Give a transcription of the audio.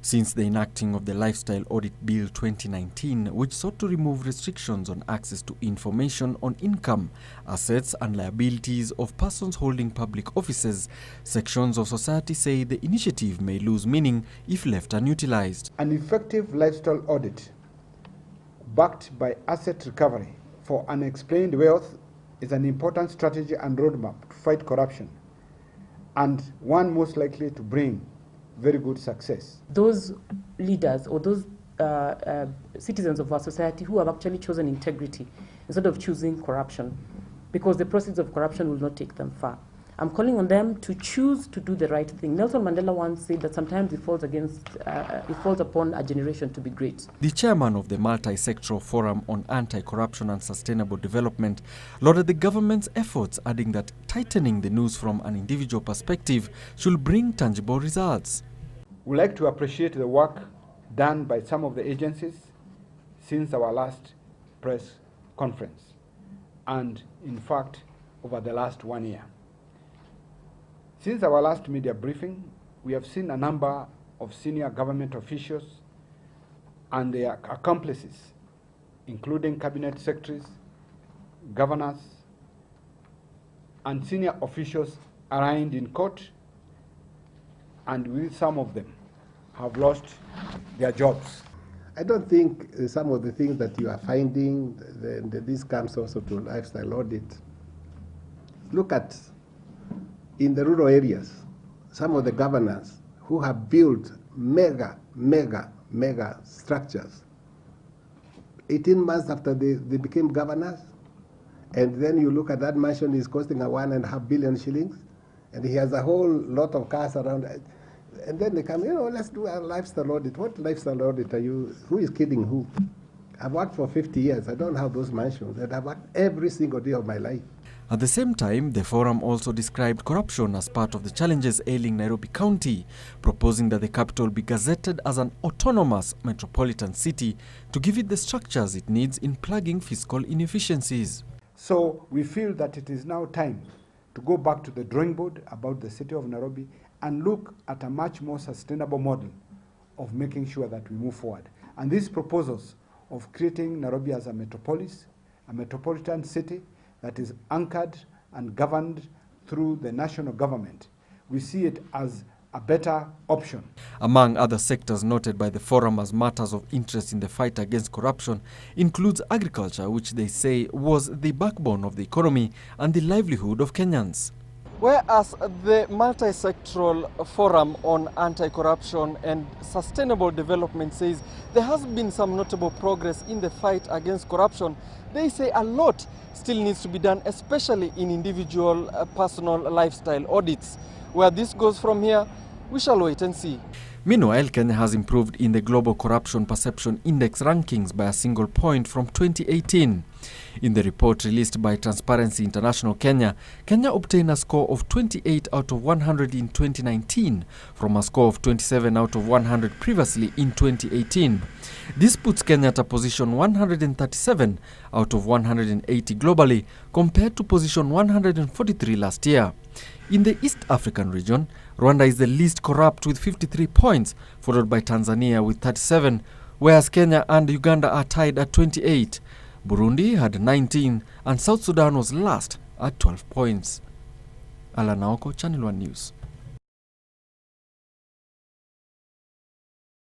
Since the enacting of the Lifestyle Audit Bill 2019, which sought to remove restrictions on access to information on income, assets and liabilities of persons holding public offices, sections of society say the initiative may lose meaning if left unutilized. An effective lifestyle audit backed by asset recovery for unexplained wealth is an important strategy and roadmap to fight corruption, and one most likely to bring very good success. Those leaders or those citizens of our society who have actually chosen integrity instead of choosing corruption, because the process of corruption will not take them far. I'm calling on them to choose to do the right thing. Nelson Mandela once said that sometimes it falls upon a generation to be great. The chairman of the Multi-Sectoral Forum on Anti-Corruption and Sustainable Development lauded the government's efforts, adding that tightening the noose from an individual perspective should bring tangible results. We'd like to appreciate the work done by some of the agencies since our last press conference, and in fact over the last 1 year. Since our last media briefing, we have seen a number of senior government officials and their accomplices, including cabinet secretaries, governors, and senior officials arraigned in court, and with some of them have lost their jobs. I don't think some of the things that you are finding, this comes also to lifestyle audit. Look at in the rural areas, some of the governors who have built mega structures, 18 months after they became governors, and then you look at that mansion is costing 1.5 billion shillings, and he has a whole lot of cars around, and then they come, let's do a lifestyle audit. What lifestyle audit are you, who is kidding who? I've worked for 50 years, I don't have those mansions, and I've worked every single day of my life. At the same time, the forum also described corruption as part of the challenges ailing Nairobi County, proposing that the capital be gazetted as an autonomous metropolitan city to give it the structures it needs in plugging fiscal inefficiencies. So we feel that it is now time to go back to the drawing board about the city of Nairobi and look at a much more sustainable model of making sure that we move forward. And these proposals of creating Nairobi as a metropolis, a metropolitan city, that is anchored and governed through the national government, we see it as a better option. Among other sectors noted by the forum as matters of interest in the fight against corruption includes agriculture, which they say was the backbone of the economy and the livelihood of Kenyans. Whereas the Multi-Sectoral Forum on Anti-Corruption and Sustainable Development says there has been some notable progress in the fight against corruption, they say a lot still needs to be done, especially in individual personal lifestyle audits. Where this goes from here, we shall wait and see. Meanwhile, Kenya has improved in the Global Corruption Perception Index rankings by a single point from 2018. In the report released by Transparency International Kenya, Kenya obtained a score of 28 out of 100 in 2019 from a score of 27 out of 100 previously in 2018. This puts Kenya at a position 137 out of 180 globally compared to position 143 last year. In the East African region, Rwanda is the least corrupt with 53 points, followed by Tanzania with 37, whereas Kenya and Uganda are tied at 28. Burundi had 19 and South Sudan was last at 12 points. Alan Naoko, Channel 1 News.